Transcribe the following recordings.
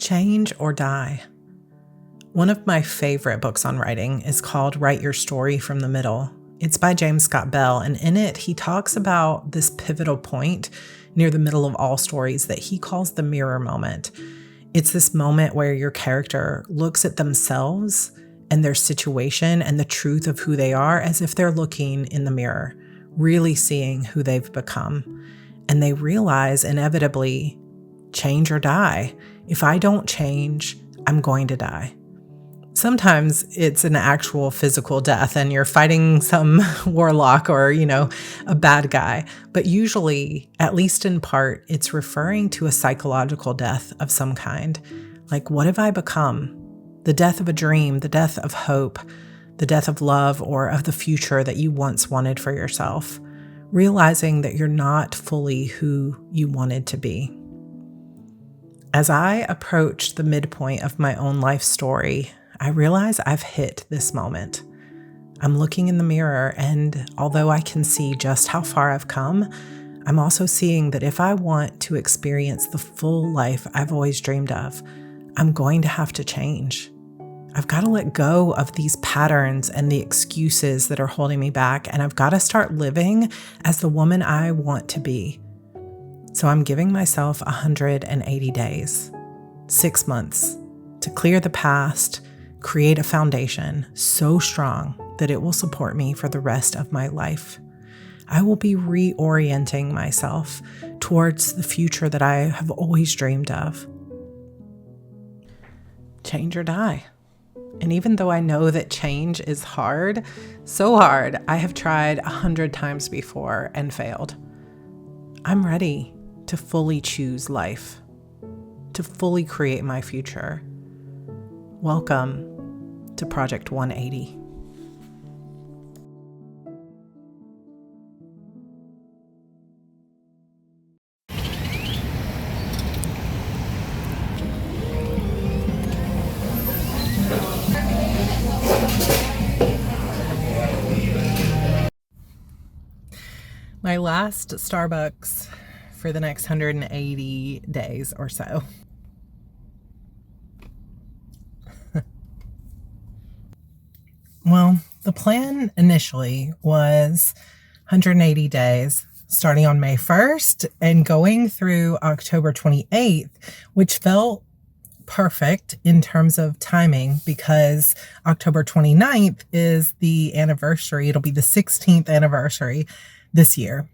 Change or die. One of my favorite books on writing is called Write Your Story from the Middle. It's by James Scott Bell, and in it, he talks about this pivotal point near the middle of all stories that he calls the mirror moment. It's this moment where your character looks at themselves and their situation and the truth of who they are as if they're looking in the mirror, really seeing who they've become. And they realize inevitably, change or die. If I don't change, I'm going to die. Sometimes it's an actual physical death and you're fighting some warlock or, a bad guy. But usually, at least in part, it's referring to a psychological death of some kind. Like, what have I become? The death of a dream, the death of hope, the death of love or of the future that you once wanted for yourself. Realizing that you're not fully who you wanted to be. As I approach the midpoint of my own life story, I realize I've hit this moment. I'm looking in the mirror, and although I can see just how far I've come, I'm also seeing that if I want to experience the full life I've always dreamed of, I'm going to have to change. I've got to let go of these patterns and the excuses that are holding me back, and I've got to start living as the woman I want to be. So I'm giving myself 180 days, 6 months, to clear the past, create a foundation so strong that it will support me for the rest of my life. I will be reorienting myself towards the future that I have always dreamed of. Change or die. And even though I know that change is hard, so hard, I have tried 100 times before and failed. I'm ready to fully choose life, to fully create my future. Welcome to Project 180. My last Starbucks for the next 180 days or so. Well, the plan initially was 180 days, starting on May 1st and going through October 28th, which felt perfect in terms of timing because October 29th is the anniversary. It'll be the 16th anniversary this year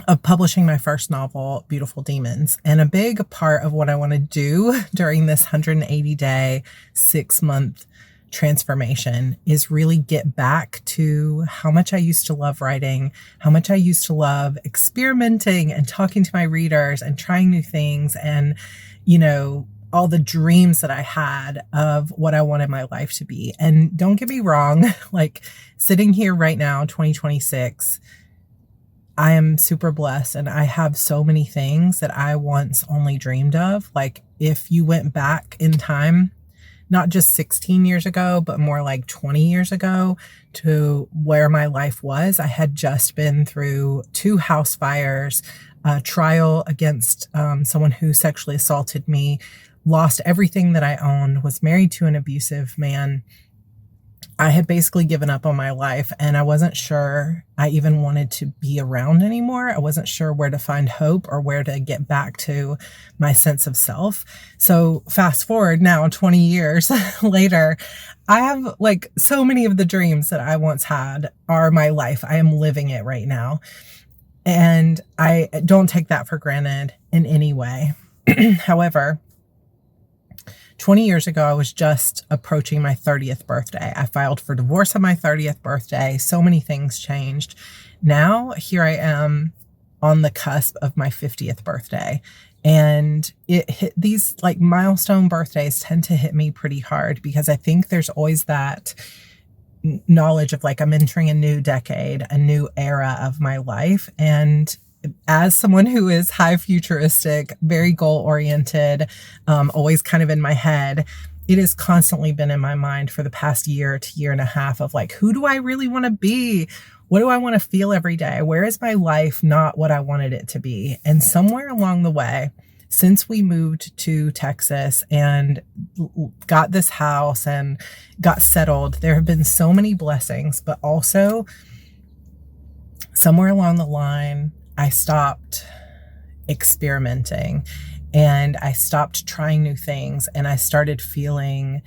of publishing my first novel, Beautiful Demons. And a big part of what I want to do during this 180-day, 6-month transformation is really get back to how much I used to love writing, how much I used to love experimenting and talking to my readers and trying new things and, all the dreams that I had of what I wanted my life to be. And don't get me wrong, like sitting here right now, 2026, I am super blessed and I have so many things that I once only dreamed of. Like if you went back in time, not just 16 years ago, but more like 20 years ago to where my life was, I had just been through 2 house fires, a trial against someone who sexually assaulted me, lost everything that I owned, was married to an abusive man. I had basically given up on my life and I wasn't sure I even wanted to be around anymore. I wasn't sure where to find hope or where to get back to my sense of self. So fast forward now 20 years later, I have like so many of the dreams that I once had are my life. I am living it right now. And I don't take that for granted in any way. However, 20 years ago, I was just approaching my 30th birthday. I filed for divorce on my 30th birthday. So many things changed. Now, here I am on the cusp of my 50th birthday. And these like milestone birthdays tend to hit me pretty hard because I think there's always that knowledge of like I'm entering a new decade, a new era of my life. And as someone who is high futuristic, very goal oriented, always kind of in my head, it has constantly been in my mind for the past year to year and a half of like, who do I really want to be? What do I want to feel every day? Where is my life not what I wanted it to be? And somewhere along the way, since we moved to Texas and got this house and got settled, there have been so many blessings, but also somewhere along the line, I stopped experimenting and I stopped trying new things, and I started feeling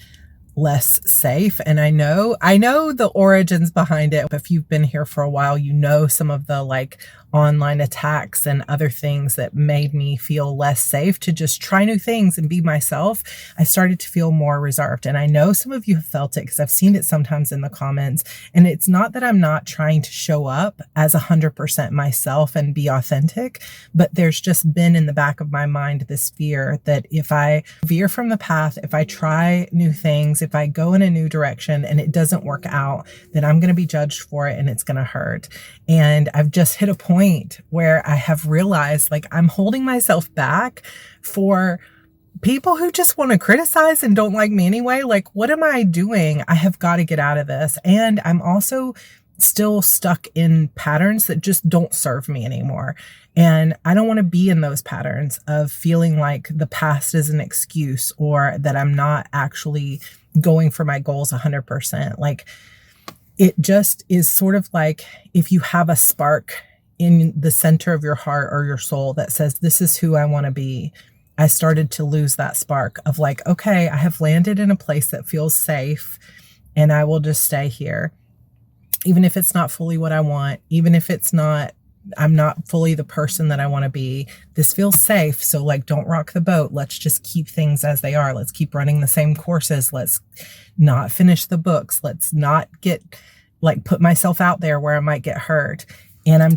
less safe. And I know the origins behind it. If you've been here for a while, you know some of the like online attacks and other things that made me feel less safe to just try new things and be myself. I started to feel more reserved. And I know some of you have felt it because I've seen it sometimes in the comments. And it's not that I'm not trying to show up as 100% myself and be authentic, but there's just been in the back of my mind this fear that if I veer from the path, if I try new things, if I go in a new direction and it doesn't work out, then I'm going to be judged for it and it's going to hurt. And I've just hit a point where I have realized like I'm holding myself back for people who just want to criticize and don't like me anyway. Like, what am I doing? I have got to get out of this. And I'm also still stuck in patterns that just don't serve me anymore. And I don't want to be in those patterns of feeling like the past is an excuse or that I'm not actually going for my goals 100%. Like, it just is sort of like if you have a spark in the center of your heart or your soul that says, this is who I want to be. I started to lose that spark of like, okay, I have landed in a place that feels safe and I will just stay here. Even if it's not fully what I want, even if I'm not fully the person that I want to be, this feels safe. So like, don't rock the boat. Let's just keep things as they are. Let's keep running the same courses. Let's not finish the books. Let's not put myself out there where I might get hurt. And I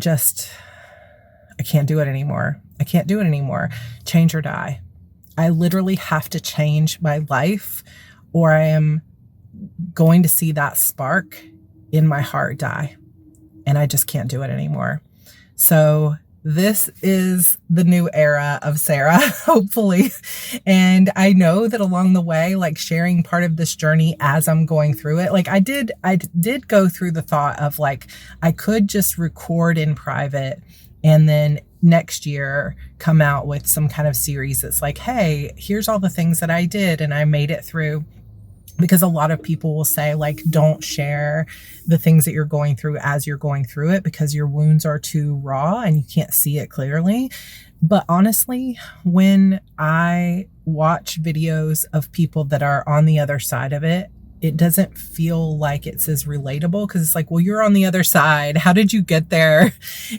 can't do it anymore. I can't do it anymore. Change or die. I literally have to change my life or I am going to see that spark in my heart die. And I just can't do it anymore. So this is the new era of Sarra, hopefully. And I know that along the way, like sharing part of this journey as I'm going through it, like I did go through the thought of like, I could just record in private and then next year come out with some kind of series that's like, hey, here's all the things that I did and I made it through. Because a lot of people will say, like, don't share the things that you're going through as you're going through it because your wounds are too raw and you can't see it clearly. But honestly, when I watch videos of people that are on the other side of it, it doesn't feel like it's as relatable because it's like, well, you're on the other side. How did you get there?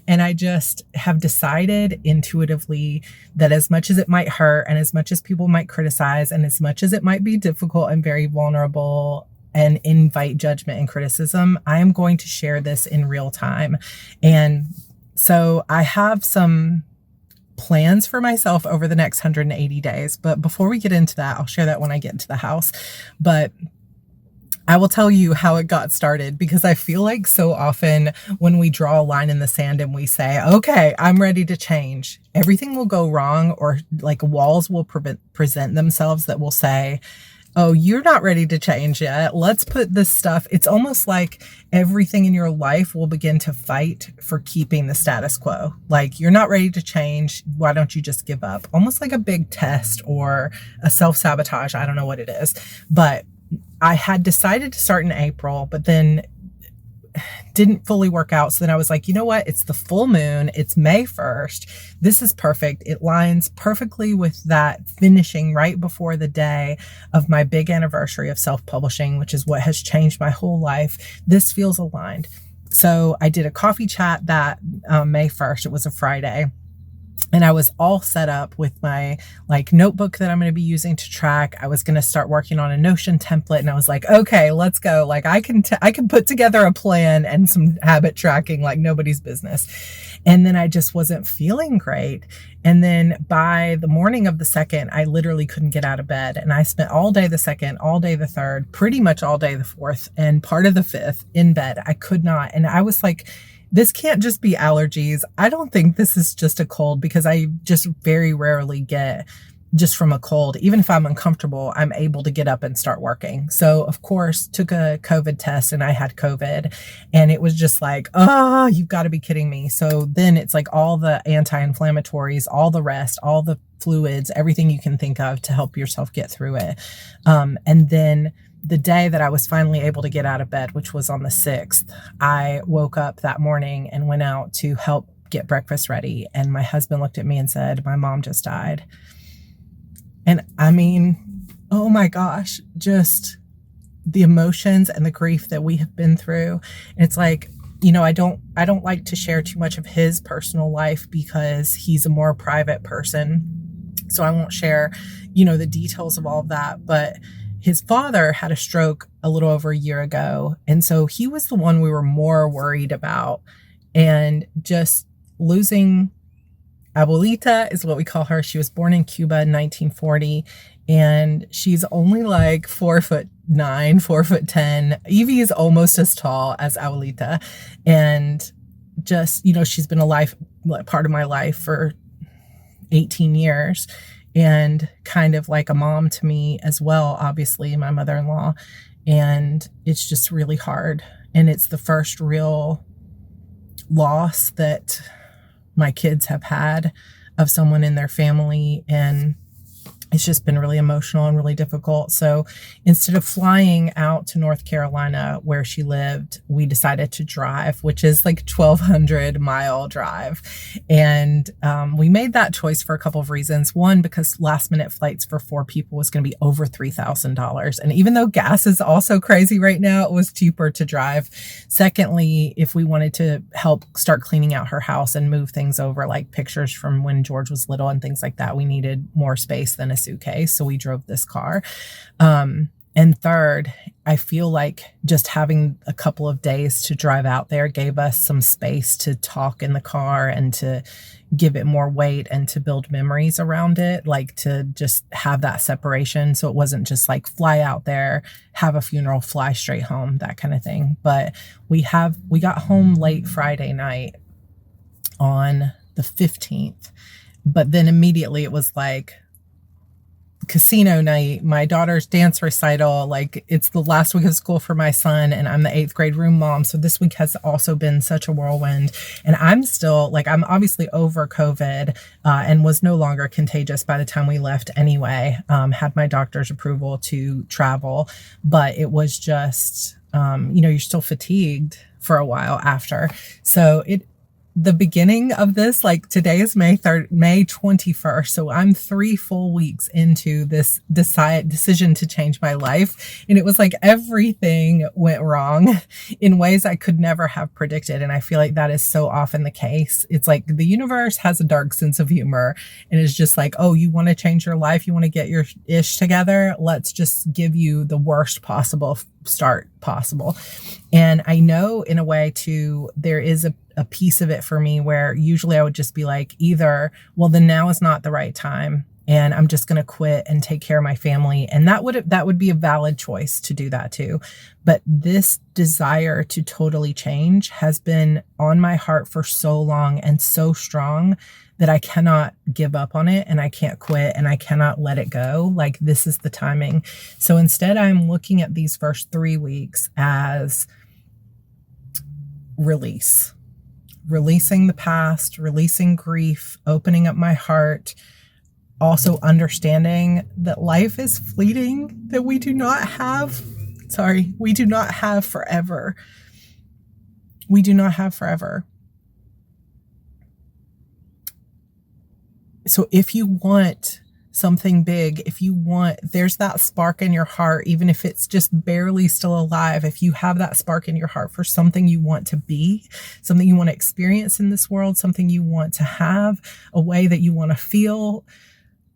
And I just have decided intuitively that as much as it might hurt and as much as people might criticize and as much as it might be difficult and very vulnerable and invite judgment and criticism, I am going to share this in real time. And so I have some plans for myself over the next 180 days. But before we get into that, I'll share that when I get into the house. But I will tell you how it got started because I feel like so often when we draw a line in the sand and we say, okay, I'm ready to change, everything will go wrong or like walls will present themselves that will say, oh, you're not ready to change yet. Let's put this stuff. It's almost like everything in your life will begin to fight for keeping the status quo. Like, you're not ready to change. Why don't you just give up? Almost like a big test or a self-sabotage. I don't know what it is, but I had decided to start in April, but then didn't fully work out. So then I was like, you know what? It's the full moon. It's May 1st. This is perfect. It lines perfectly with that finishing right before the day of my big anniversary of self-publishing, which is what has changed my whole life. This feels aligned. So I did a coffee chat that May 1st. It was a Friday. And I was all set up with my like notebook that I'm going to be using to track. I was going to start working on a Notion template and I was like, okay, let's go. Like I can put together a plan and some habit tracking like nobody's business. And then I just wasn't feeling great. And then by the morning of the 2nd, I literally couldn't get out of bed. And I spent all day the 2nd, all day the 3rd, pretty much all day the 4th and part of the 5th in bed. I could not. And I was like, this can't just be allergies. I don't think this is just a cold because I just very rarely get just from a cold. Even if I'm uncomfortable, I'm able to get up and start working. So of course, took a COVID test and I had COVID and it was just like, oh, you've got to be kidding me. So then it's like all the anti-inflammatories, all the rest, all the fluids, everything you can think of to help yourself get through it. And then the day that I was finally able to get out of bed, which was on the 6th, I woke up that morning and went out to help get breakfast ready. And my husband looked at me and said, "My mom just died." And I mean, oh my gosh, just the emotions and the grief that we have been through. It's like, I don't like to share too much of his personal life because he's a more private person. So I won't share, the details of all of that. But his father had a stroke a little over a year ago. And so he was the one we were more worried about. And just losing Abuelita is what we call her. She was born in Cuba in 1940. And she's only like 4'9", 4'10". Evie is almost as tall as Abuelita. And just, she's been part of my life for 18 years. And kind of like a mom to me as well, obviously, my mother-in-law. And it's just really hard. And it's the first real loss that my kids have had of someone in their family. And it's just been really emotional and really difficult. So instead of flying out to North Carolina where she lived, we decided to drive, which is like 1,200-mile drive. And we made that choice for a couple of reasons. One, because last minute flights for 4 people was going to be over $3,000. And even though gas is also crazy right now, it was cheaper to drive. Secondly, if we wanted to help start cleaning out her house and move things over, like pictures from when George was little and things like that, we needed more space than a suitcase, so we drove this car. And third, I feel like just having a couple of days to drive out there gave us some space to talk in the car and to give it more weight and to build memories around it, like to just have that separation. So it wasn't just like fly out there, have a funeral, fly straight home, that kind of thing. But we got home late Friday night on the 15th, but then immediately it was like casino night, my daughter's dance recital, like it's the last week of school for my son, and I'm the 8th grade room mom. So this week has also been such a whirlwind. And I'm still I'm obviously over COVID and was no longer contagious by the time we left anyway. Had my doctor's approval to travel, but it was just, you're still fatigued for a while after. So the beginning of this, like today is May 21st. So I'm 3 full weeks into this decision to change my life. And it was like everything went wrong in ways I could never have predicted. And I feel like that is so often the case. It's like the universe has a dark sense of humor and it's just like, oh, you want to change your life? You want to get your ish together? Let's just give you the worst possible start possible. And I know in a way too, there is a piece of it for me where usually I would just be like, either, well, then now is not the right time and I'm just going to quit and take care of my family. And that would be a valid choice to do that too. But this desire to totally change has been on my heart for so long and so strong that I cannot give up on it and I can't quit and I cannot let it go. Like this is the timing. So instead I'm looking at these first 3 weeks as releasing the past, releasing grief, opening up my heart, also understanding that life is fleeting, that we do not have forever. We do not have forever. So if you want something big, there's that spark in your heart, even if it's just barely still alive, if you have that spark in your heart for something you want to be, something you want to experience in this world, something you want to have, a way that you want to feel,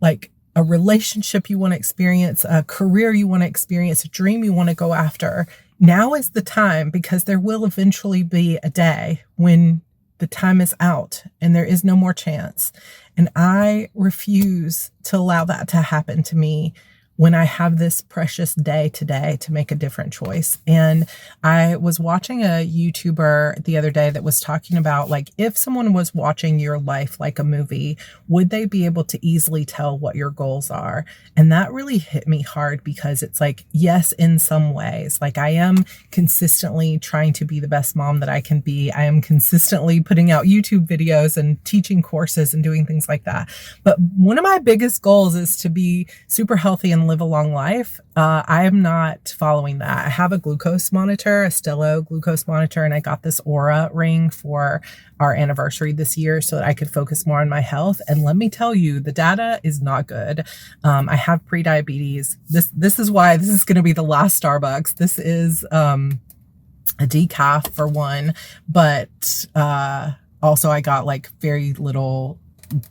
like a relationship you want to experience, a career you want to experience, a dream you want to go after, now is the time, because there will eventually be a day when the time is out and there is no more chance. And I refuse to allow that to happen to me when I have this precious day today to make a different choice. And I was watching a YouTuber the other day that was talking about, like, if someone was watching your life like a movie, would they be able to easily tell what your goals are? And that really hit me hard, because it's like, yes, in some ways, like, I am consistently trying to be the best mom that I can be. I am consistently putting out YouTube videos and teaching courses and doing things like that. But one of my biggest goals is to be super healthy and live a long life. I am not following that. I have a glucose monitor, a Stelo glucose monitor, and I got this Aura ring for our anniversary this year so that I could focus more on my health. And let me tell you, the data is not good. I have pre-diabetes. This is why this is going to be the last Starbucks. This is a decaf for one, but also I got like very little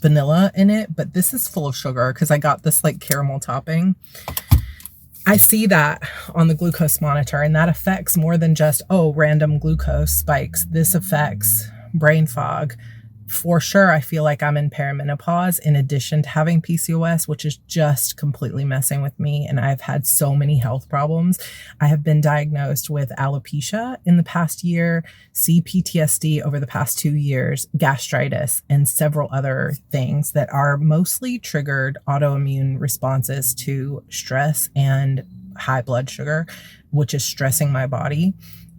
vanilla in it, but this is full of sugar because I got this like caramel topping. I see that on the glucose monitor, and that affects more than just, oh, random glucose spikes. This affects brain fog. For sure, I feel like I'm in perimenopause in addition to having PCOS, which is just completely messing with me. And I've had so many health problems. I have been diagnosed with alopecia in the past year, CPTSD over the past 2 years, gastritis, and several other things that are mostly triggered autoimmune responses to stress and high blood sugar, which is stressing my body.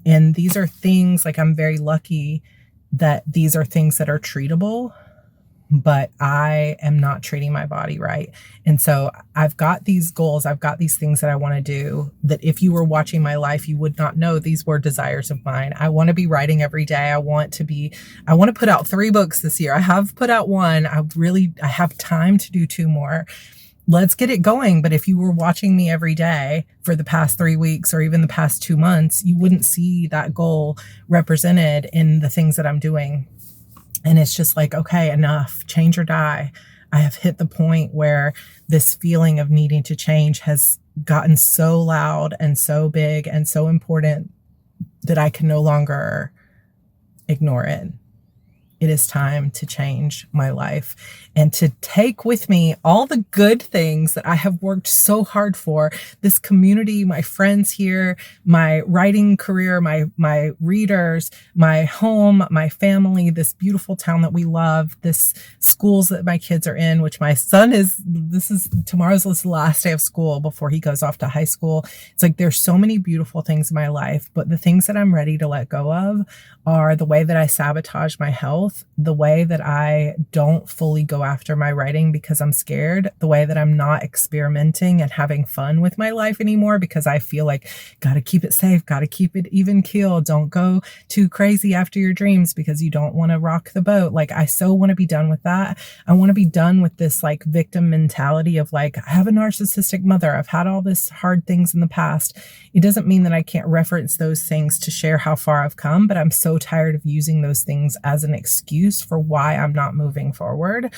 And these are things, like, I'm very lucky that these are things that are treatable, but I am not treating my body right. And so I've got these goals, I've got these things that I want to do, that if you were watching my life, you would not know these were desires of mine. I want to be writing every day. I want to put out 3 books this year. I have put out 1. I have time to do 2 more. Let's get it going. But if you were watching me every day for the past 3 weeks or even the past 2 months, you wouldn't see that goal represented in the things that I'm doing. And it's just like, okay, enough, change or die. I have hit the point where this feeling of needing to change has gotten so loud and so big and so important that I can no longer ignore it. It is time to change my life and to take with me all the good things that I have worked so hard for. This community, my friends here, my writing career, my readers, my home, my family, this beautiful town that we love, this schools that my kids are in, which my son tomorrow's his last day of school before he goes off to high school. It's like, there's so many beautiful things in my life, but the things that I'm ready to let go of are the way that I sabotage my health, the way that I don't fully go after my writing because I'm scared, the way that I'm not experimenting and having fun with my life anymore because I feel like, gotta keep it safe, gotta keep it even keel, don't go too crazy after your dreams because you don't want to rock the boat. Like, I so want to be done with that. I want to be done with this like victim mentality of like, I have a narcissistic mother, I've had all this hard things in the past. It doesn't mean that I can't reference those things to share how far I've come, but I'm so tired of using those things as an excuse for why I'm not moving forward.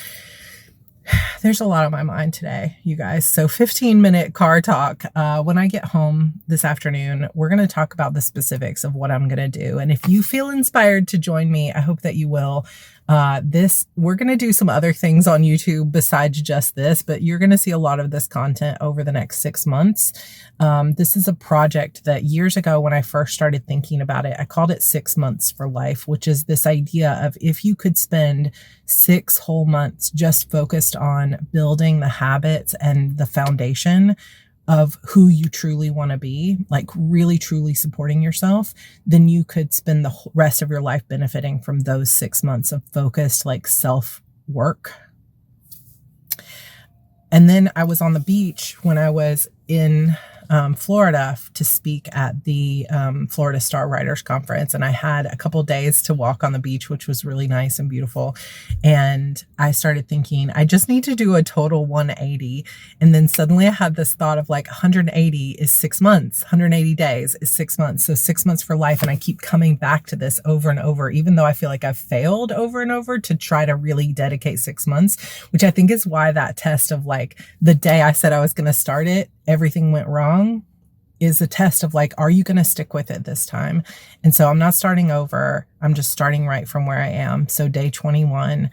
There's a lot on my mind today, you guys. So 15-minute car talk. When I get home this afternoon, we're going to talk about the specifics of what I'm going to do. And if you feel inspired to join me, I hope that you will. We're going to do some other things on YouTube besides just this, but you're going to see a lot of this content over the next 6 months. This is a project that years ago, when I first started thinking about it, I called it 6 months for life, which is this idea of if you could spend 6 whole months just focused on building the habits and the foundation of who you truly want to be, like really, truly supporting yourself, then you could spend the rest of your life benefiting from those 6 months of focused, like, self-work. And then I was on the beach when I was in Florida to speak at the Florida Star Writers Conference. And I had a couple days to walk on the beach, which was really nice and beautiful. And I started thinking, I just need to do a total 180. And then suddenly I had this thought of like 180 is 6 months, 180 days is 6 months. So 6 months for life. And I keep coming back to this over and over, even though I feel like I've failed over and over to try to really dedicate 6 months, which I think is why that test of like the day I said I was going to start it, everything went wrong, is a test of like, are you going to stick with it this time? And so I'm not starting over. I'm just starting right from where I am. So day 21.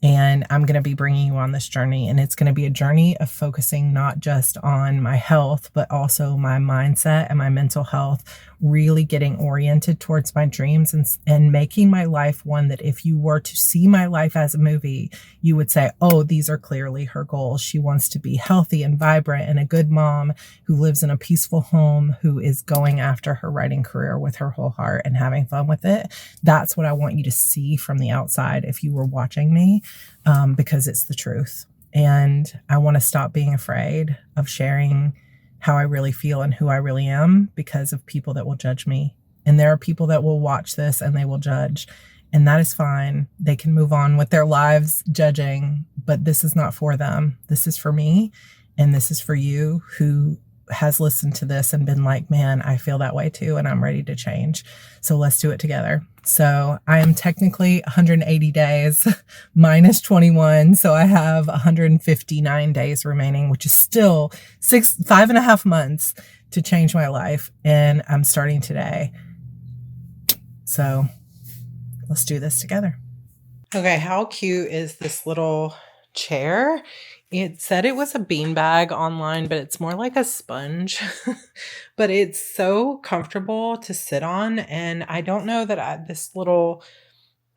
And I'm going to be bringing you on this journey. And it's going to be a journey of focusing not just on my health, but also my mindset and my mental health, really getting oriented towards my dreams and making my life one that if you were to see my life as a movie, you would say, oh, these are clearly her goals. She wants to be healthy and vibrant and a good mom who lives in a peaceful home, who is going after her writing career with her whole heart and having fun with it. That's what I want you to see from the outside if you were watching me, because it's the truth. And I want to stop being afraid of sharing how I really feel and who I really am because of people that will judge me. And there are people that will watch this and they will judge. And that is fine. They can move on with their lives judging, but this is not for them. This is for me. And this is for you who has listened to this and been like, man, I feel that way too, and I'm ready to change. So let's do it together. So I am technically 180 days minus 21. So I have 159 days remaining, which is still 5.5 months to change my life. And I'm starting today. So let's do this together. Okay, how cute is this little chair? It said it was a beanbag online, but it's more like a sponge. But it's so comfortable to sit on. And I don't know that this little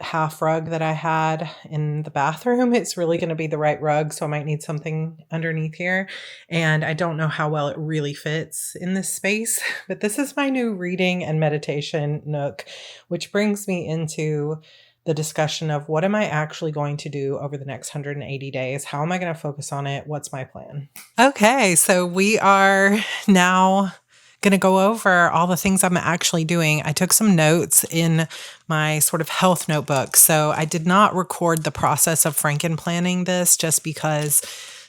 half rug that I had in the bathroom, it's really going to be the right rug. So I might need something underneath here. And I don't know how well it really fits in this space. But this is my new reading and meditation nook, which brings me into the discussion of what am I actually going to do over the next 180 days? How am I going to focus on it? What's my plan? Okay, so we are now going to go over all the things I'm actually doing. I took some notes in my sort of health notebook. So I did not record the process of Franken planning this just because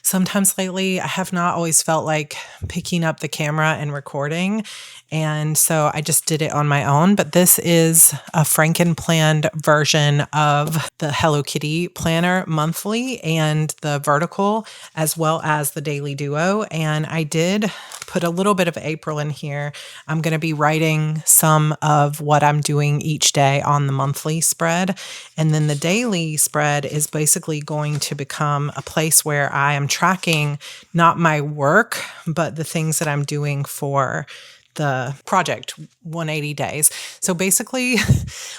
sometimes lately I have not always felt like picking up the camera and recording. And so I just did it on my own. But this is a Franken planned version of the Hello Kitty planner monthly and the vertical, as well as the daily duo. And I did put a little bit of April in here. I'm going to be writing some of what I'm doing each day on the monthly spread. And then the daily spread is basically going to become a place where I am tracking not my work, but the things that I'm doing for the project 180 days. So basically,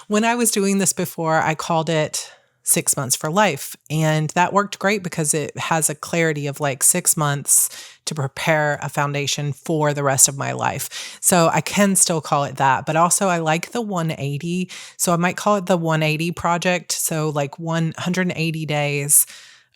when I was doing this before, I called it 6 months for life. And that worked great because it has a clarity of like 6 months to prepare a foundation for the rest of my life. So I can still call it that, but also I like the 180. So I might call it the 180 project. So like 180 days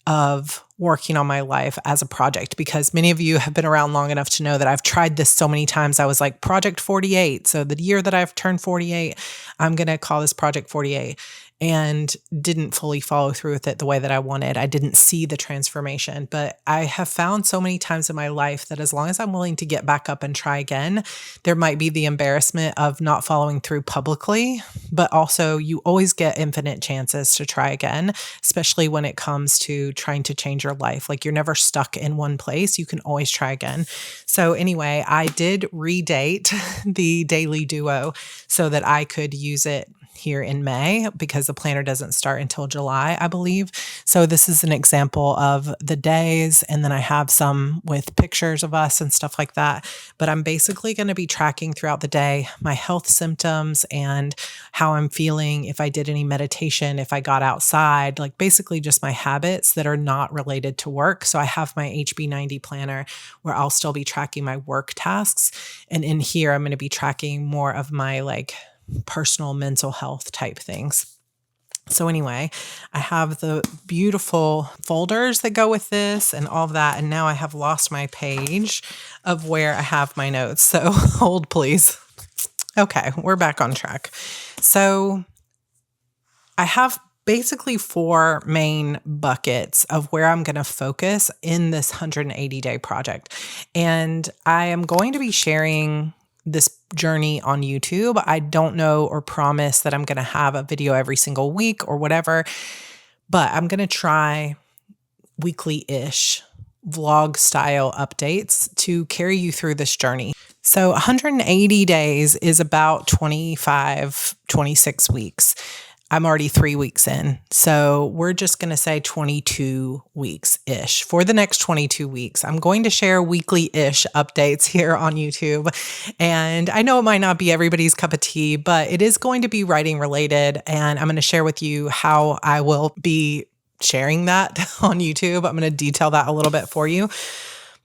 of working on my life as a project, because many of you have been around long enough to know that I've tried this so many times. I was like, project 48. So the year that I've turned 48, I'm going to call this project 48. And didn't fully follow through with it the way that I wanted. I didn't see the transformation, but I have found so many times in my life that as long as I'm willing to get back up and try again, there might be the embarrassment of not following through publicly, but also you always get infinite chances to try again, especially when it comes to trying to change your life. Like you're never stuck in one place. You can always try again. So anyway, I did redate the daily duo so that I could use it here in May because the planner doesn't start until July, I believe. So this is an example of the days. And then I have some with pictures of us and stuff like that. But I'm basically going to be tracking throughout the day my health symptoms and how I'm feeling, if I did any meditation, if I got outside, like basically just my habits that are not related to work. So I have my HB90 planner where I'll still be tracking my work tasks. And in here, I'm going to be tracking more of my like personal mental health type things. So anyway, I have the beautiful folders that go with this and all of that. And now I have lost my page of where I have my notes. So hold please. Okay, we're back on track. So I have basically 4 main buckets of where I'm going to focus in this 180-day project. And I am going to be sharing this journey on YouTube. I don't know or promise that I'm going to have a video every single week or whatever, but I'm going to try weekly-ish vlog style updates to carry you through this journey. So 180 days is about 25, 26 weeks. I'm already 3 weeks in. So we're just going to say 22 weeks-ish. For the next 22 weeks, I'm going to share weekly-ish updates here on YouTube. And I know it might not be everybody's cup of tea, but it is going to be writing related. And I'm going to share with you how I will be sharing that on YouTube. I'm going to detail that a little bit for you.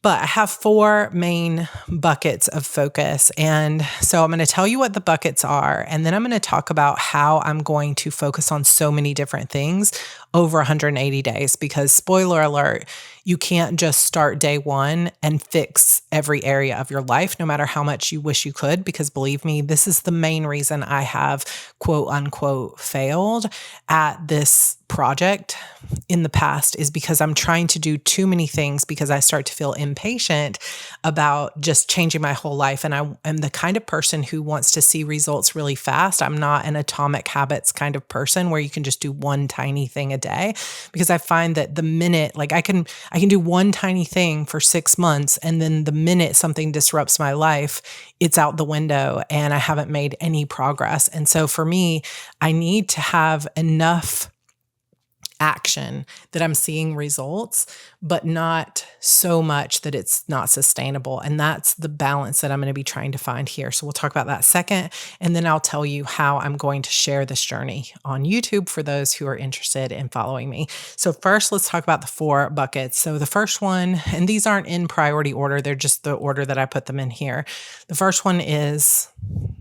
But I have 4 main buckets of focus. And so I'm going to tell you what the buckets are. And then I'm going to talk about how I'm going to focus on so many different things over 180 days. Because spoiler alert, you can't just start day 1 and fix every area of your life, no matter how much you wish you could. Because believe me, this is the main reason I have quote unquote failed at this project in the past, is because I'm trying to do too many things because I start to feel impatient about just changing my whole life. And I am the kind of person who wants to see results really fast. I'm not an atomic habits kind of person where you can just do one tiny thing a day, because I find that the minute, like I can do one tiny thing for 6 months, and then the minute something disrupts my life, it's out the window and I haven't made any progress. And so for me, I need to have enough action that I'm seeing results, but not so much that it's not sustainable. And that's the balance that I'm going to be trying to find here. So we'll talk about that second, and then I'll tell you how I'm going to share this journey on YouTube for those who are interested in following me. So first, let's talk about the 4 buckets. So the first one, and these aren't in priority order, they're just the order that I put them in here. The first one is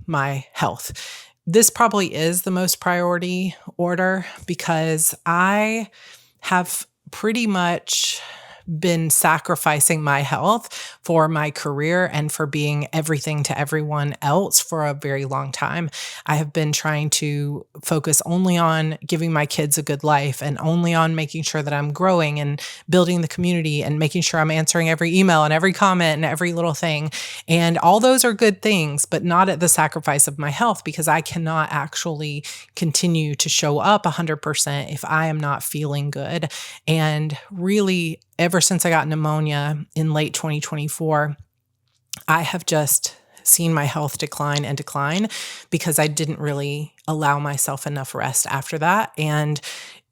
my health. This probably is the most priority order because I have pretty much been sacrificing my health for my career and for being everything to everyone else for a very long time. I have been trying to focus only on giving my kids a good life and only on making sure that I'm growing and building the community and making sure I'm answering every email and every comment and every little thing. And all those are good things, but not at the sacrifice of my health, because I cannot actually continue to show up 100% if I am not feeling good. And really, ever since I got pneumonia in late 2024, I have just seen my health decline and decline because I didn't really allow myself enough rest after that. And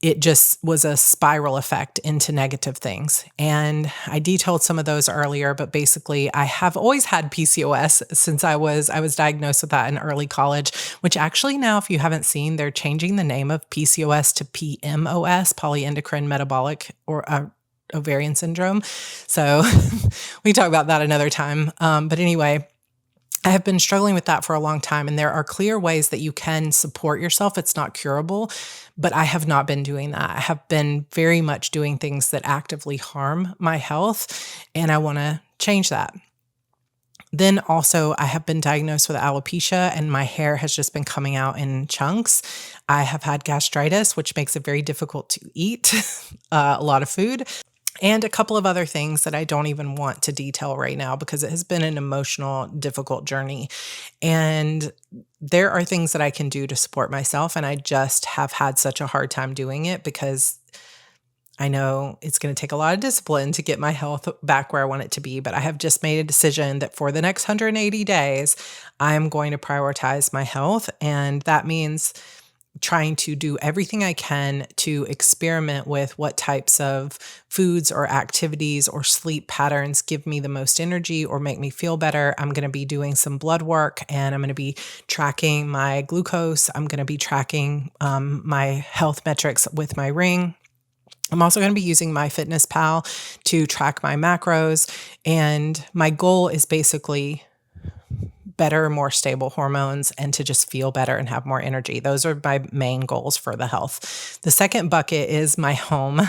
it just was a spiral effect into negative things. And I detailed some of those earlier, but basically I have always had PCOS since I was diagnosed with that in early college, which actually now, if you haven't seen, they're changing the name of PCOS to PMOS, polyendocrine metabolic or ovarian syndrome. So we can talk about that another time. But anyway, I have been struggling with that for a long time, and there are clear ways that you can support yourself. It's not curable, but I have not been doing that. I have been very much doing things that actively harm my health, and I want to change that. Then also, I have been diagnosed with alopecia, and my hair has just been coming out in chunks. I have had gastritis, which makes it very difficult to eat a lot of food. And a couple of other things that I don't even want to detail right now because it has been an emotional, difficult journey. And there are things that I can do to support myself, and I just have had such a hard time doing it because I know it's going to take a lot of discipline to get my health back where I want it to be. But I have just made a decision that for the next 180 days, I'm going to prioritize my health. And that means trying to do everything I can to experiment with what types of foods or activities or sleep patterns give me the most energy or make me feel better. I'm going to be doing some blood work, and I'm going to be tracking my glucose. I'm going to be tracking my health metrics with my ring. I'm also going to be using MyFitnessPal to track my macros. And my goal is basically better, more stable hormones and to just feel better and have more energy. Those are my main goals for the health. The second bucket is my home.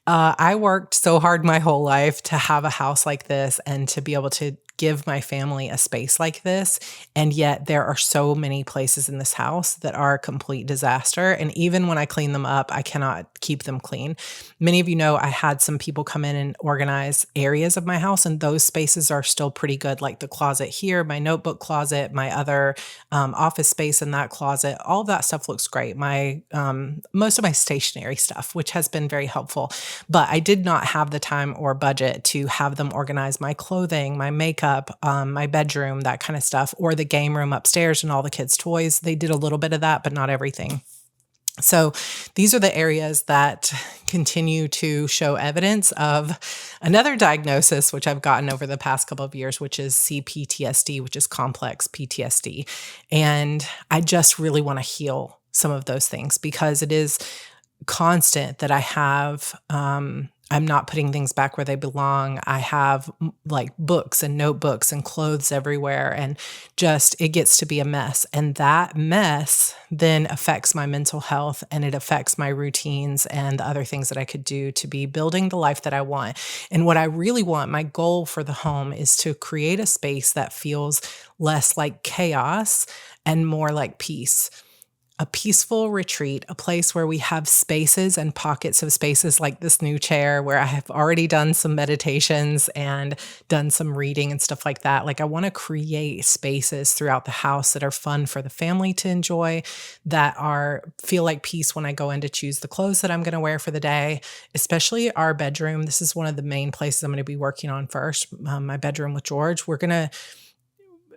I worked so hard my whole life to have a house like this and to be able to give my family a space like this. And yet there are so many places in this house that are a complete disaster. And even when I clean them up, I cannot keep them clean. Many of you know I had some people come in and organize areas of my house, and those spaces are still pretty good, like the closet here, my notebook closet, my other office space in that closet. All of that stuff looks great. My most of my stationery stuff, which has been very helpful. But I did not have the time or budget to have them organize my clothing, my makeup, my bedroom, that kind of stuff, or the game room upstairs and all the kids' toys. They did a little bit of that, but not everything. So these are the areas that continue to show evidence of another diagnosis, which I've gotten over the past couple of years, which is CPTSD, which is complex PTSD. And I just really want to heal some of those things because it is constant that I have, I'm not putting things back where they belong. I have like books and notebooks and clothes everywhere, and just it gets to be a mess. And that mess then affects my mental health and it affects my routines and the other things that I could do to be building the life that I want. And what I really want, my goal for the home is to create a space that feels less like chaos and more like peace. A peaceful retreat, a place where we have spaces and pockets of spaces like this new chair where I have already done some meditations and done some reading and stuff like that. Like I want to create spaces throughout the house that are fun for the family to enjoy, that are feel like peace when I go in to choose the clothes that I'm going to wear for the day, especially our bedroom. This is one of the main places I'm going to be working on first, my bedroom with George. We're going to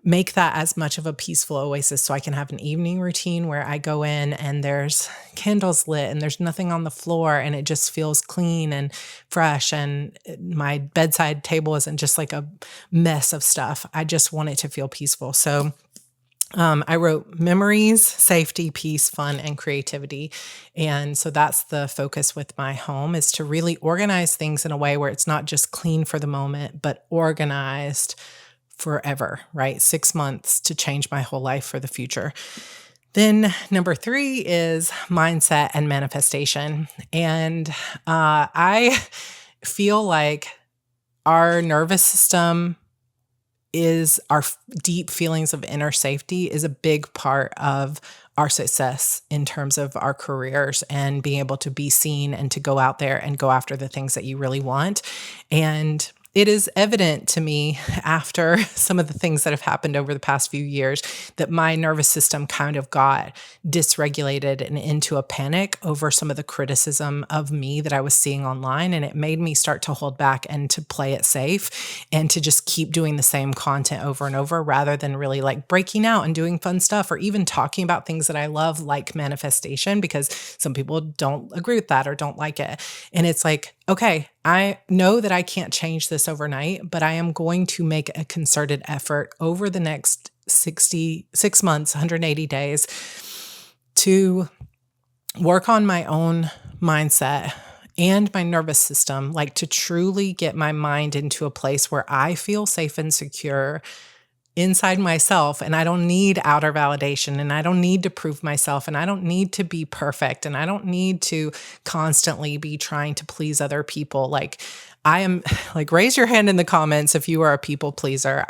make that as much of a peaceful oasis so I can have an evening routine where I go in and there's candles lit and there's nothing on the floor and it just feels clean and fresh, and my bedside table isn't just like a mess of stuff. I just want it to feel peaceful. So I wrote memories, safety, peace, fun, and creativity. And so that's the focus with my home, is to really organize things in a way where it's not just clean for the moment, but organized forever, right? 6 months to change my whole life for the future. Then number 3 is mindset and manifestation. And I feel like our nervous system is our deep feelings of inner safety is a big part of our success in terms of our careers and being able to be seen and to go out there and go after the things that you really want. And it is evident to me after some of the things that have happened over the past few years that my nervous system kind of got dysregulated and into a panic over some of the criticism of me that I was seeing online. And it made me start to hold back and to play it safe and to just keep doing the same content over and over rather than really like breaking out and doing fun stuff or even talking about things that I love, like manifestation, because some people don't agree with that or don't like it. And it's like, okay, I know that I can't change this overnight, but I am going to make a concerted effort over the next 6 months, 180 days to work on my own mindset and my nervous system, like to truly get my mind into a place where I feel safe and secure inside myself, and I don't need outer validation, and I don't need to prove myself, and I don't need to be perfect, and I don't need to constantly be trying to please other people. Like I am like, raise your hand in the comments if you are a people pleaser.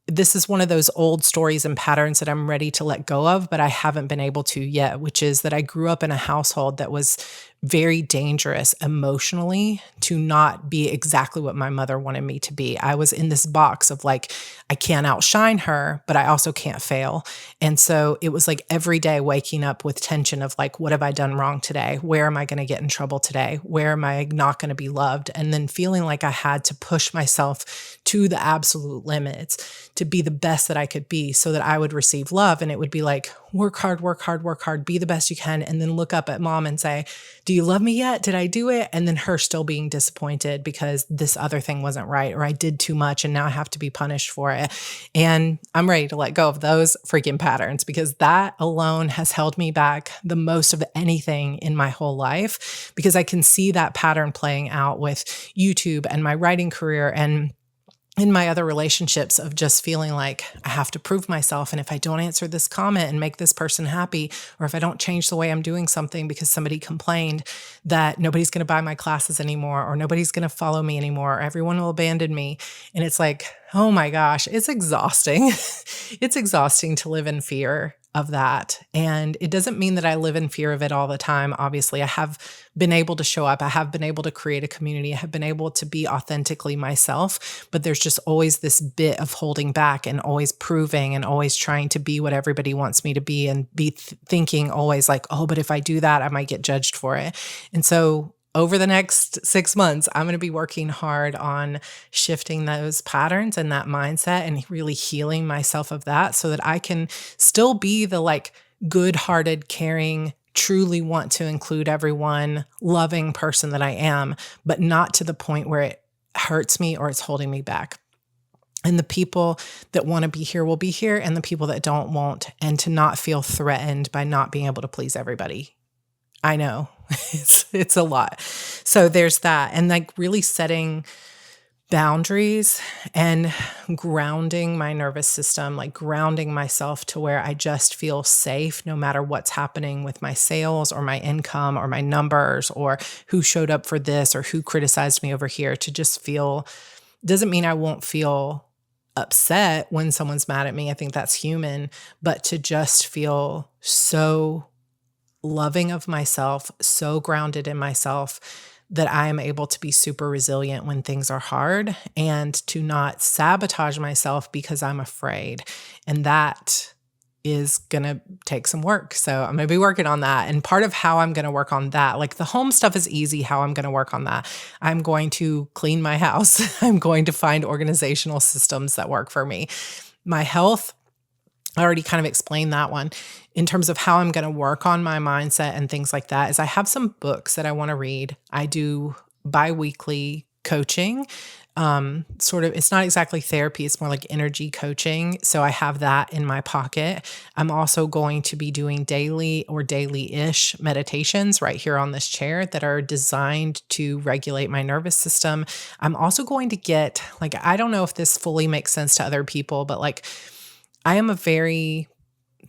This is one of those old stories and patterns that I'm ready to let go of, but I haven't been able to yet, which is that I grew up in a household that was very dangerous emotionally to not be exactly what my mother wanted me to be. I was in this box of like, I can't outshine her, but I also can't fail. And so it was like every day waking up with tension of like, what have I done wrong today? Where am I going to get in trouble today? Where am I not going to be loved? And then feeling like I had to push myself to the absolute limits to be the best that I could be so that I would receive love. And it would be like, work hard, work hard, work hard, be the best you can. And then look up at mom and say, do you love me yet? Did I do it? And then her still being disappointed because this other thing wasn't right, or I did too much and now I have to be punished for it. And I'm ready to let go of those freaking patterns because that alone has held me back the most of anything in my whole life, because I can see that pattern playing out with YouTube and my writing career and in my other relationships of just feeling like I have to prove myself. And if I don't answer this comment and make this person happy, or if I don't change the way I'm doing something because somebody complained that nobody's going to buy my classes anymore, or nobody's going to follow me anymore, or everyone will abandon me. And it's like, oh my gosh, it's exhausting. It's exhausting to live in fear of that. And it doesn't mean that I live in fear of it all the time. Obviously, I have been able to show up. I have been able to create a community. I have been able to be authentically myself, but there's just always this bit of holding back and always proving and always trying to be what everybody wants me to be, and be thinking always like, oh, but if I do that, I might get judged for it. And so over the next 6 months, I'm going to be working hard on shifting those patterns and that mindset and really healing myself of that so that I can still be the like good-hearted, caring, truly want to include everyone, loving person that I am, but not to the point where it hurts me or it's holding me back. And the people that want to be here will be here, and the people that don't won't, and to not feel threatened by not being able to please everybody. I know it's a lot. So there's that. And like really setting boundaries and grounding my nervous system, like grounding myself to where I just feel safe no matter what's happening with my sales or my income or my numbers or who showed up for this or who criticized me over here, to just feel, doesn't mean I won't feel upset when someone's mad at me. I think that's human, but to just feel so loving of myself, so grounded in myself that I am able to be super resilient when things are hard, and to not sabotage myself because I'm afraid. And that is going to take some work. So I'm going to be working on that. And part of how I'm going to work on that, like the home stuff is easy, how I'm going to work on that. I'm going to clean my house. I'm going to find organizational systems that work for me. My health, I already kind of explained that one. In terms of how I'm going to work on my mindset and things like that, is I have some books that I want to read. I do bi-weekly coaching. It's not exactly therapy, it's more like energy coaching. So I have that in my pocket. I'm also going to be doing daily or daily-ish meditations right here on this chair that are designed to regulate my nervous system. I'm also going to get, like, I don't know if this fully makes sense to other people, but like, I am a very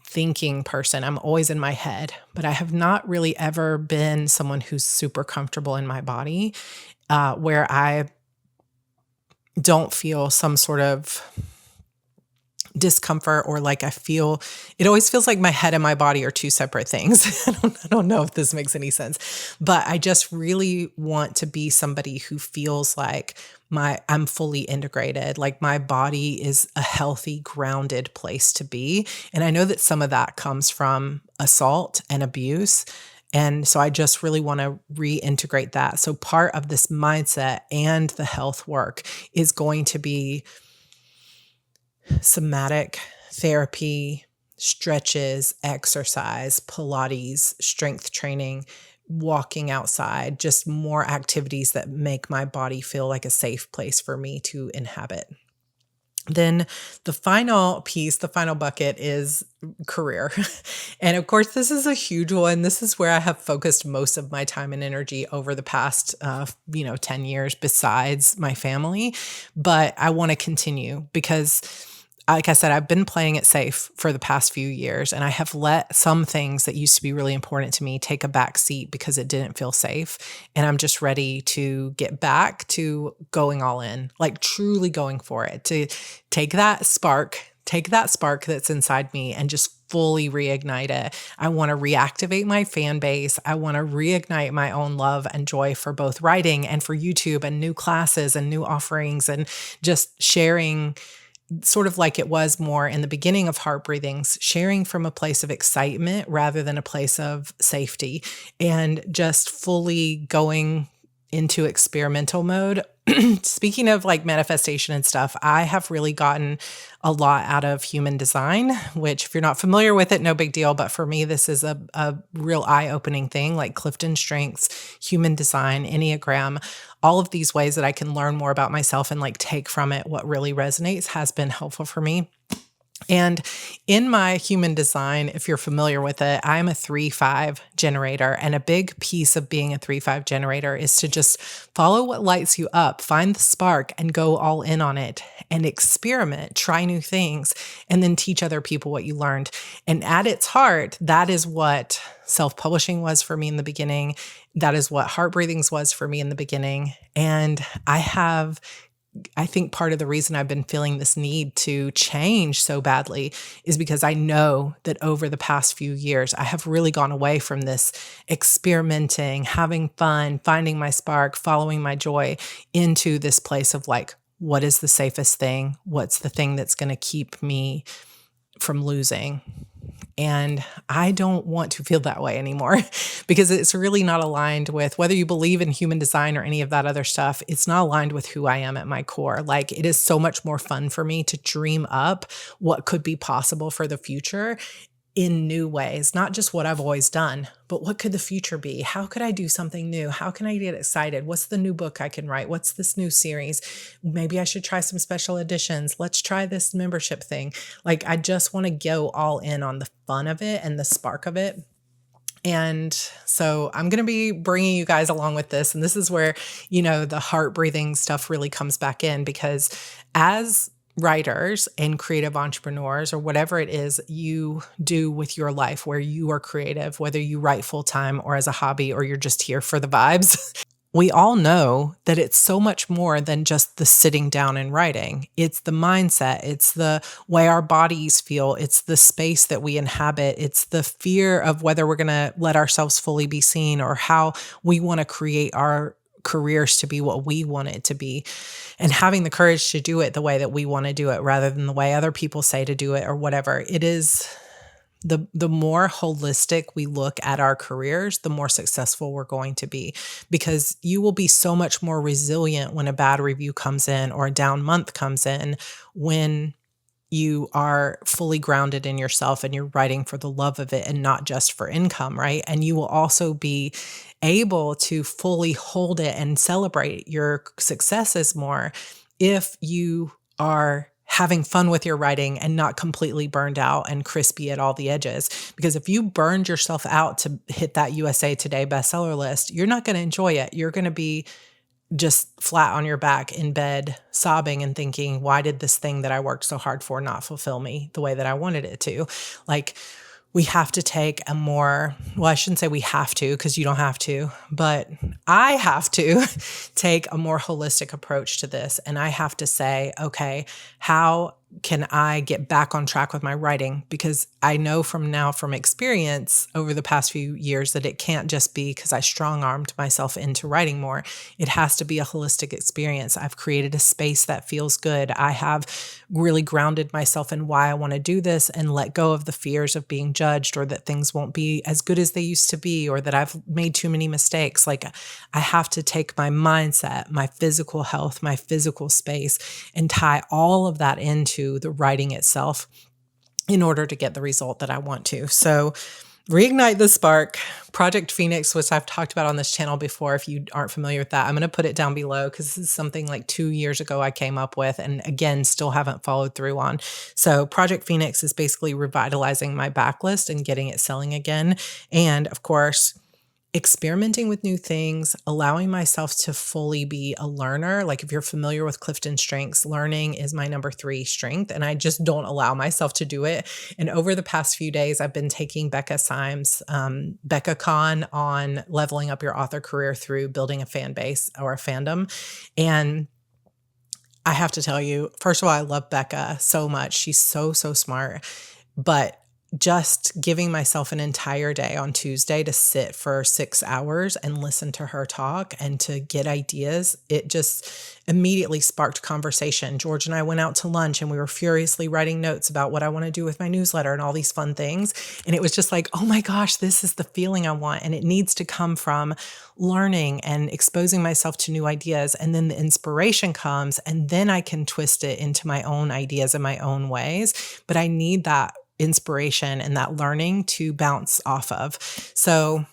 thinking person. I'm always in my head, but I have not really ever been someone who's super comfortable in my body, where I don't feel some sort of discomfort, or like it always feels like my head and my body are two separate things. I don't know if this makes any sense, but I just really want to be somebody who feels like I'm fully integrated, like my body is a healthy, grounded place to be. And I know that some of that comes from assault and abuse. And so I just really want to reintegrate that. So part of this mindset and the health work is going to be somatic therapy, stretches, exercise, Pilates, strength training, walking outside, just more activities that make my body feel like a safe place for me to inhabit. Then the final piece, the final bucket is career. And of course, this is a huge one. This is where I have focused most of my time and energy over the past, 10 years besides my family. But I want to continue because, like I said, I've been playing it safe for the past few years, and I have let some things that used to be really important to me take a back seat because it didn't feel safe. And I'm just ready to get back to going all in, like truly going for it, to take that spark that's inside me and just fully reignite it. I want to reactivate my fan base. I want to reignite my own love and joy for both writing and for YouTube and new classes and new offerings, and just sharing, sort of like it was more in the beginning of Heart Breathings, sharing from a place of excitement rather than a place of safety, and just fully going into experimental mode. Speaking of like manifestation and stuff, I have really gotten a lot out of human design, which if you're not familiar with it, no big deal. But for me, this is a real eye-opening thing, like Clifton Strengths, human design, Enneagram, all of these ways that I can learn more about myself and like take from it what really resonates has been helpful for me. And in my human design, if you're familiar with it, I'm a 3-5 generator. And a big piece of being a 3-5 generator is to just follow what lights you up, find the spark and go all in on it and experiment, try new things, and then teach other people what you learned. And at its heart, that is what self-publishing was for me in the beginning. That is what Heart Breathings was for me in the beginning. And I think part of the reason I've been feeling this need to change so badly is because I know that over the past few years, I have really gone away from this experimenting, having fun, finding my spark, following my joy, into this place of like, what is the safest thing? What's the thing that's going to keep me from losing? And I don't want to feel that way anymore because it's really not aligned with whether you believe in human design or any of that other stuff. It's not aligned with who I am at my core. Like, it is so much more fun for me to dream up what could be possible for the future in new ways, not just what I've always done, but what could the future be? How could I do something new? How can I get excited? What's the new book I can write? What's this new series? Maybe I should try some special editions. Let's try this membership thing. Like, I just want to go all in on the fun of it and the spark of it. And so I'm going to be bringing you guys along with this. And this is where, the heart breathing stuff really comes back in, because as writers and creative entrepreneurs, or whatever it is you do with your life where you are creative, whether you write full time or as a hobby, or you're just here for the vibes, we all know that it's so much more than just the sitting down and writing. It's the mindset. It's the way our bodies feel. It's the space that we inhabit. It's the fear of whether we're going to let ourselves fully be seen, or how we want to create our careers to be what we want it to be, and having the courage to do it the way that we want to do it rather than the way other people say to do it, or whatever it is. The more holistic we look at our careers, the more successful we're going to be, because you will be so much more resilient when a bad review comes in or a down month comes in, when you are fully grounded in yourself and you're writing for the love of it and not just for income, right? And you will also be able to fully hold it and celebrate your successes more if you are having fun with your writing and not completely burned out and crispy at all the edges. Because if you burned yourself out to hit that USA Today bestseller list, you're not going to enjoy it. You're going to be just flat on your back in bed, sobbing and thinking, why did this thing that I worked so hard for not fulfill me the way that I wanted it to? Like, we have to take a more, well, I shouldn't say we have to, because you don't have to, but I have to take a more holistic approach to this. And I have to say, okay, how can I get back on track with my writing? Because I know from experience over the past few years that it can't just be because I strong-armed myself into writing more. It has to be a holistic experience. I've created a space that feels good. I have really grounded myself in why I want to do this and let go of the fears of being judged, or that things won't be as good as they used to be, or that I've made too many mistakes. Like, I have to take my mindset, my physical health, my physical space, and tie all of that into the writing itself in order to get the result that I want to. So reignite the spark. Project Phoenix, which I've talked about on this channel before. If you aren't familiar with that, I'm going to put it down below, because this is something like 2 years ago I came up with, and again, still haven't followed through on. So Project Phoenix is basically revitalizing my backlist and getting it selling again. And of course, experimenting with new things, allowing myself to fully be a learner. Like, if you're familiar with Clifton Strengths, learning is my number 3 strength, and I just don't allow myself to do it. And over the past few days, I've been taking Becca Syme's BeccaCon on leveling up your author career through building a fan base or a fandom. And I have to tell you, first of all, I love Becca so much. She's so, so smart. But just giving myself an entire day on Tuesday to sit for 6 hours and listen to her talk and to get ideas, it just immediately sparked conversation. George and I went out to lunch and we were furiously writing notes about what I want to do with my newsletter and all these fun things. And it was just like, oh my gosh, this is the feeling I want. And it needs to come from learning and exposing myself to new ideas. And then the inspiration comes, and then I can twist it into my own ideas in my own ways. But I need that inspiration and that learning to bounce off of. So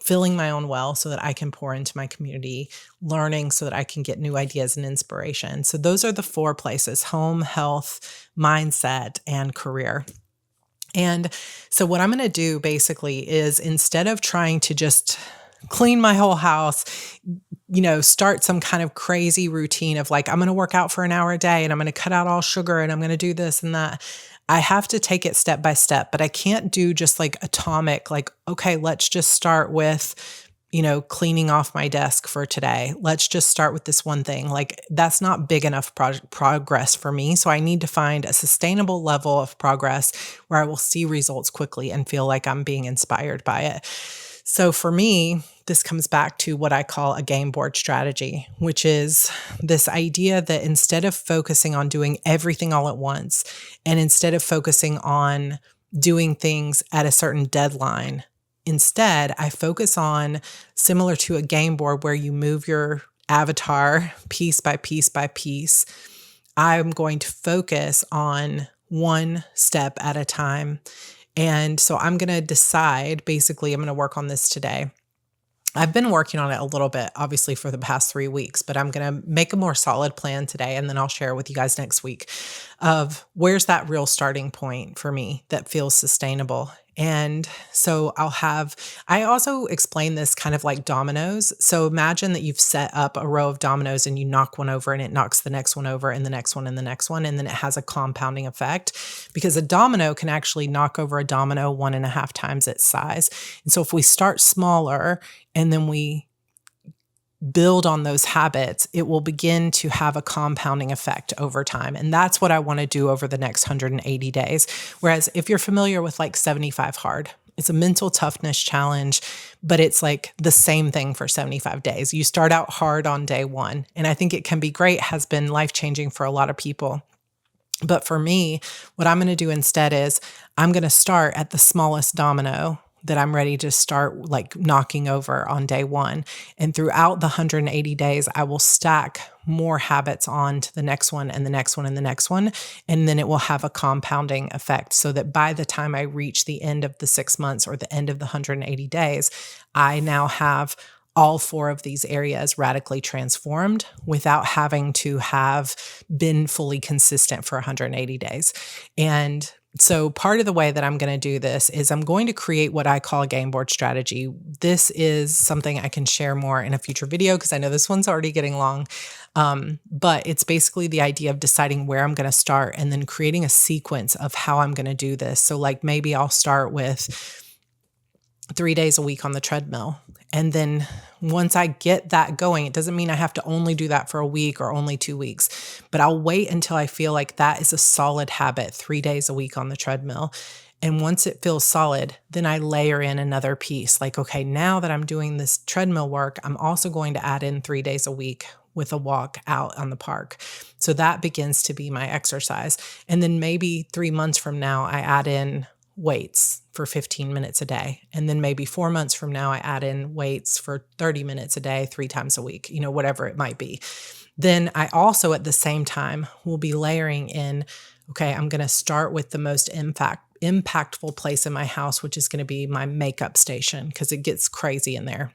filling my own well so that I can pour into my community, learning so that I can get new ideas and inspiration. So those are the 4 places: home, health, mindset, and career. And so what I'm going to do basically is, instead of trying to just clean my whole house, start some kind of crazy routine of like, I'm going to work out for an hour a day and I'm going to cut out all sugar and I'm going to do this and that. I have to take it step by step, but I can't do just like atomic, like, okay, let's just start with, cleaning off my desk for today. Let's just start with this one thing. Like, that's not big enough progress for me. So I need to find a sustainable level of progress where I will see results quickly and feel like I'm being inspired by it. So for me, this comes back to what I call a game board strategy, which is this idea that instead of focusing on doing everything all at once, and instead of focusing on doing things at a certain deadline, instead I focus on, similar to a game board where you move your avatar piece by piece by piece, I'm going to focus on one step at a time, And so I'm going to decide, basically, I'm going to work on this today. I've been working on it a little bit, obviously, for the past 3 weeks, but I'm going to make a more solid plan today. And then I'll share with you guys next week of where's that real starting point for me that feels sustainable. And so I also explain this kind of like dominoes. So imagine that you've set up a row of dominoes and you knock one over and it knocks the next one over and the next one and the next one. And then it has a compounding effect because a domino can actually knock over a domino 1.5 times its size. And so if we start smaller and then we build on those habits, it will begin to have a compounding effect over time. And that's what I want to do over the next 180 days. Whereas if you're familiar with like 75 hard, it's a mental toughness challenge, but it's like the same thing for 75 days. You start out hard on day one. And I think it can be great, has been life-changing for a lot of people. But for me, what I'm going to do instead is I'm going to start at the smallest domino that I'm ready to start like knocking over on day one. And throughout the 180 days, I will stack more habits on to the next one and the next one and the next one. And then it will have a compounding effect so that by the time I reach the end of the 6 months or the end of the 180 days, I now have all 4 of these areas radically transformed without having to have been fully consistent for 180 days. And so part of the way that I'm going to do this is I'm going to create what I call a game board strategy. This is something I can share more in a future video because I know this one's already getting long. But it's basically the idea of deciding where I'm going to start and then creating a sequence of how I'm going to do this. So like maybe I'll start with 3 days a week on the treadmill. And then once I get that going, it doesn't mean I have to only do that for a week or only 2 weeks, but I'll wait until I feel like that is a solid habit, 3 days a week on the treadmill. And once it feels solid, then I layer in another piece. Like, okay, now that I'm doing this treadmill work, I'm also going to add in 3 days a week with a walk out on the park. So that begins to be my exercise. And then maybe 3 months from now, I add in weights for 15 minutes a day. And then maybe 4 months from now, I add in weights for 30 minutes a day, 3 times a week, whatever it might be. Then I also at the same time will be layering in, okay, I'm going to start with the most impactful place in my house, which is going to be my makeup station because it gets crazy in there.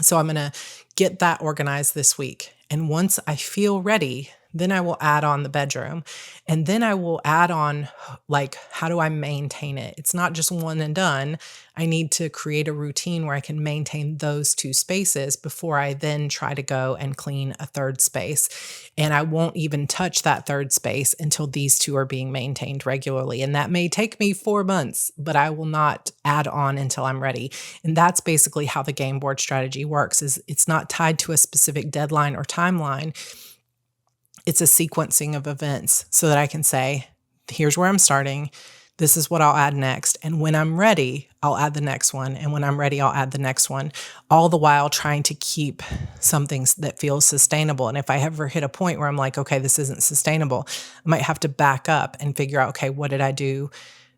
So I'm going to get that organized this week. And once I feel ready, then I will add on the bedroom. And then I will add on, like, how do I maintain it? It's not just one and done. I need to create a routine where I can maintain those 2 spaces before I then try to go and clean a third space. And I won't even touch that third space until these 2 are being maintained regularly. And that may take me 4 months, but I will not add on until I'm ready. And that's basically how the game board strategy works, is it's not tied to a specific deadline or timeline. It's a sequencing of events so that I can say, here's where I'm starting. This is what I'll add next. And when I'm ready, I'll add the next one. And when I'm ready, I'll add the next one, all the while trying to keep something that feels sustainable. And if I ever hit a point where I'm like, okay, this isn't sustainable, I might have to back up and figure out, okay, what did I do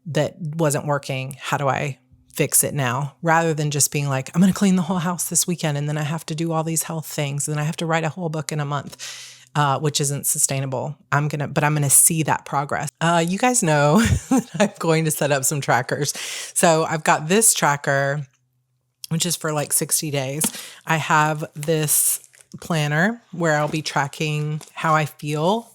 that wasn't working? How do I fix it now? Rather than just being like, I'm going to clean the whole house this weekend and then I have to do all these health things and then I have to write a whole book in a month. Which isn't sustainable. But I'm going to see that progress. You guys know that I'm going to set up some trackers. So I've got this tracker, which is for like 60 days. I have this planner where I'll be tracking how I feel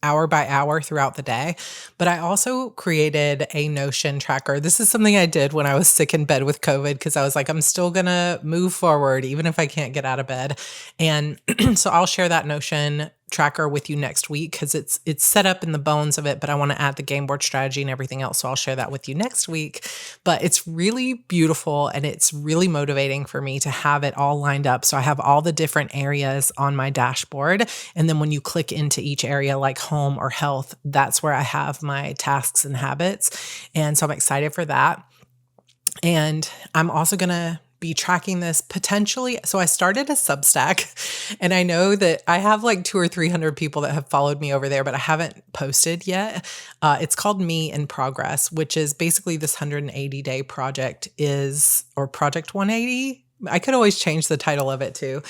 hour by hour throughout the day. But I also created a Notion tracker. This is something I did when I was sick in bed with COVID because I was like, I'm still going to move forward even if I can't get out of bed. And so I'll share that Notion tracker with you next week because it's set up in the bones of it, but I want to add the game board strategy and everything else. So I'll share that with you next week. But it's really beautiful and it's really motivating for me to have it all lined up. So I have all the different areas on my dashboard. And then when you click into each area like home or health, that's where I have my tasks and habits. And so I'm excited for that. And I'm also going to be tracking this potentially. So I started a Substack and I know that I have like 200 or 300 people that have followed me over there, but I haven't posted yet. It's called Me in Progress, which is basically this 180-day project or Project 180. I could always change the title of it to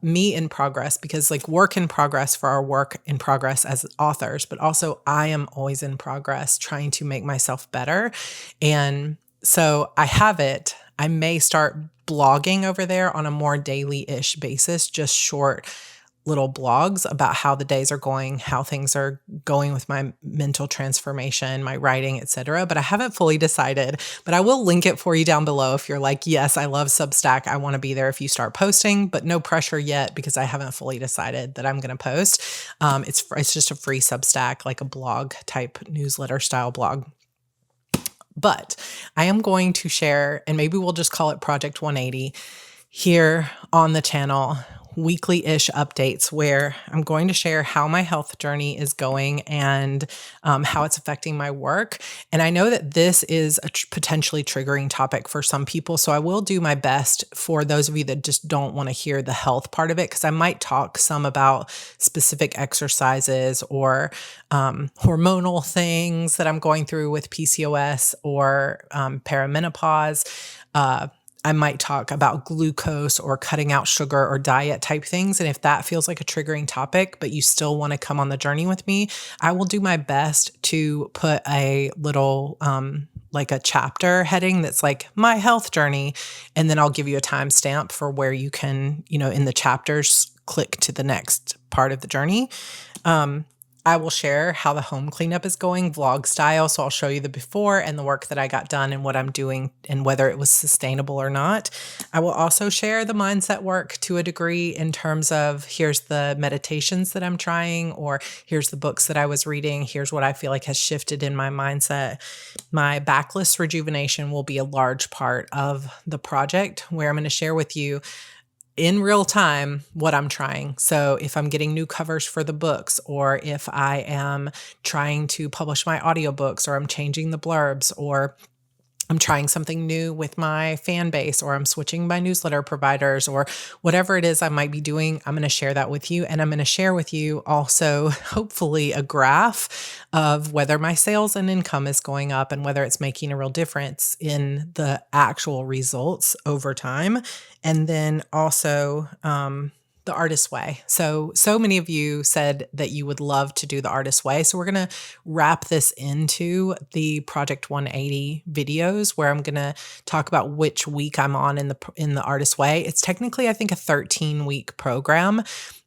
Me in Progress, because like work in progress for our work in progress as authors, but also I am always in progress trying to make myself better. And so I have it. I may start blogging over there on a more daily-ish basis, just short little blogs about how the days are going, how things are going with my mental transformation, my writing, etc. But I haven't fully decided, but I will link it for you down below if you're like, yes, I love Substack. I want to be there if you start posting, but no pressure yet because I haven't fully decided that I'm going to post. It's just a free Substack, like a blog type newsletter style blog. But I am going to share, and maybe we'll just call it Project 180 here on the channel, weekly-ish updates where I'm going to share how my health journey is going and how it's affecting my work. And I know that this is a potentially triggering topic for some people, so I will do my best for those of you that just don't want to hear the health part of it, because I might talk some about specific exercises or hormonal things that I'm going through with PCOS or perimenopause. I might talk about glucose or cutting out sugar or diet type things. And if that feels like a triggering topic, but you still want to come on the journey with me, I will do my best to put a little, like a chapter heading that's like my health journey. And then I'll give you a timestamp for where you can, in the chapters, click to the next part of the journey. I will share how the home cleanup is going, vlog style. So I'll show you the before and the work that I got done and what I'm doing and whether it was sustainable or not. I will also share the mindset work to a degree in terms of here's the meditations that I'm trying, or here's the books that I was reading. Here's what I feel like has shifted in my mindset. My backlist rejuvenation will be a large part of the project, where I'm going to share with you in real time what I'm trying. So if I'm getting new covers for the books, or if I am trying to publish my audiobooks, or I'm changing the blurbs, or I'm trying something new with my fan base, or I'm switching my newsletter providers, or whatever it is I might be doing, I'm going to share that with you. And I'm going to share with you also, hopefully, a graph of whether my sales and income is going up and whether it's making a real difference in the actual results over time. And then also, the artist way. So many of you said that you would love to do the artist way. So we're going to wrap this into the Project 180 videos, where I'm going to talk about which week I'm on in the artist way. It's technically, I think, a 13-week program,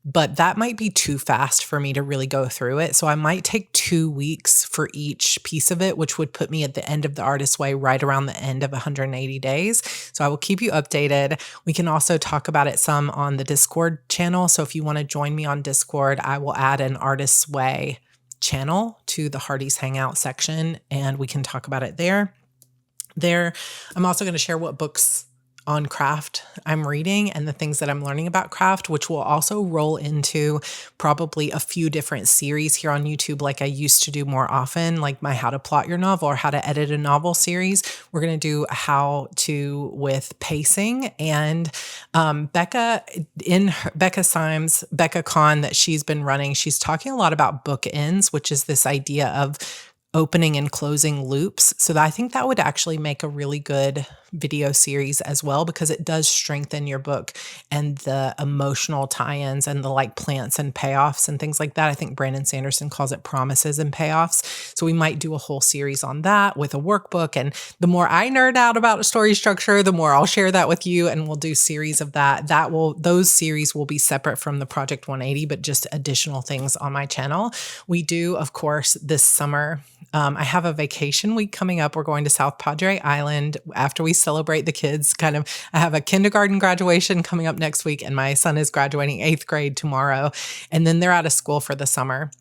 but that might be too fast for me to really go through it. So I might take 2 weeks for each piece of it, which would put me at the end of the artist way, right around the end of 180 days. So I will keep you updated. We can also talk about it some on the Discord channel. So if you want to join me on Discord, I will add an artist's way channel to the Hardy's Hangout section, and we can talk about it there. I'm also going to share what books on craft I'm reading and the things that I'm learning about craft, which will also roll into probably a few different series here on YouTube, like I used to do more often, like my How to Plot Your Novel or How to Edit a Novel series. We're going to do how to with pacing, and Becca Con that she's been running, she's talking a lot about bookends, which is this idea of opening and closing loops. So I think that would actually make a really good video series as well, because it does strengthen your book and the emotional tie-ins and the like plants and payoffs and things like that. I think Brandon Sanderson calls it promises and payoffs. So we might do a whole series on that with a workbook. And the more I nerd out about a story structure, the more I'll share that with you, and we'll do series of that. Those series will be separate from the Project 180, but just additional things on my channel. We do, of course, this summer, I have a vacation week coming up. We're going to South Padre Island after we celebrate the kids. I have a kindergarten graduation coming up next week, and my son is graduating 8th grade tomorrow. And then they're out of school for the summer.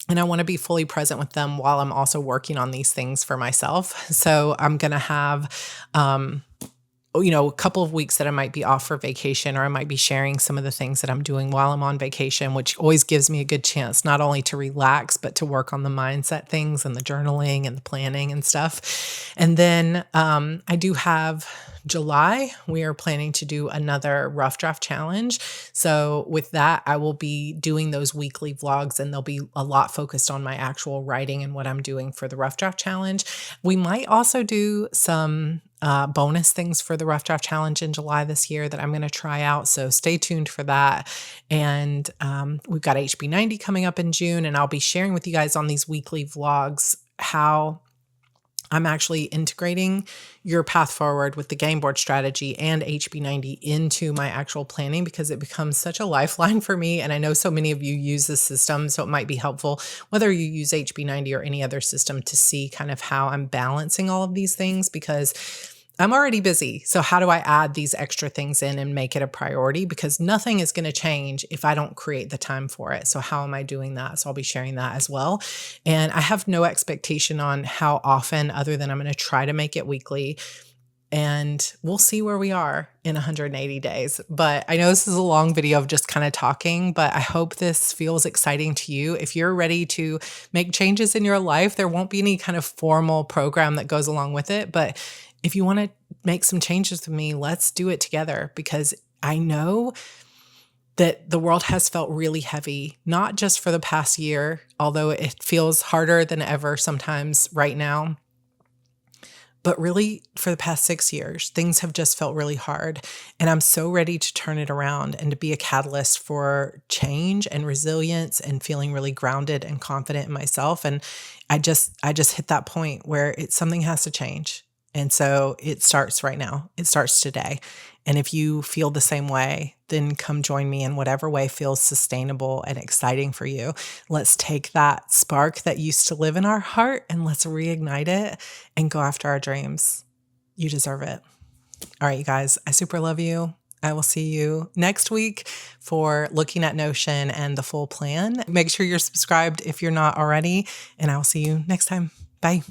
And I want to be fully present with them while I'm also working on these things for myself. So I'm going to have, a couple of weeks that I might be off for vacation, or I might be sharing some of the things that I'm doing while I'm on vacation, which always gives me a good chance not only to relax, but to work on the mindset things and the journaling and the planning and stuff. And then I do have July, we are planning to do another rough draft challenge. So with that, I will be doing those weekly vlogs, and they'll be a lot focused on my actual writing and what I'm doing for the rough draft challenge. We might also do some bonus things for the Rough Draft Challenge in July this year that I'm going to try out. So stay tuned for that. And we've got HB90 coming up in June, and I'll be sharing with you guys on these weekly vlogs how I'm actually integrating your path forward with the game board strategy and HB90 into my actual planning, because it becomes such a lifeline for me. And I know so many of you use this system, so it might be helpful, whether you use HB90 or any other system, to see kind of how I'm balancing all of these things, because I'm already busy. So how do I add these extra things in and make it a priority? Because nothing is going to change if I don't create the time for it. So how am I doing that? So I'll be sharing that as well. And I have no expectation on how often, other than I'm going to try to make it weekly. And we'll see where we are in 180 days. But I know this is a long video of just kind of talking, but I hope this feels exciting to you. If you're ready to make changes in your life, there won't be any kind of formal program that goes along with it. But if you want to make some changes with me, let's do it together, because I know that the world has felt really heavy, not just for the past year, although it feels harder than ever sometimes right now, but really for the past 6 years, things have just felt really hard. And I'm so ready to turn it around and to be a catalyst for change and resilience and feeling really grounded and confident in myself. And I just hit that point where something has to change. And so it starts right now. It starts today. And if you feel the same way, then come join me in whatever way feels sustainable and exciting for you. Let's take that spark that used to live in our heart and let's reignite it and go after our dreams. You deserve it. All right, you guys, I super love you. I will see you next week for looking at Notion and the full plan. Make sure you're subscribed if you're not already, and I will see you next time. Bye.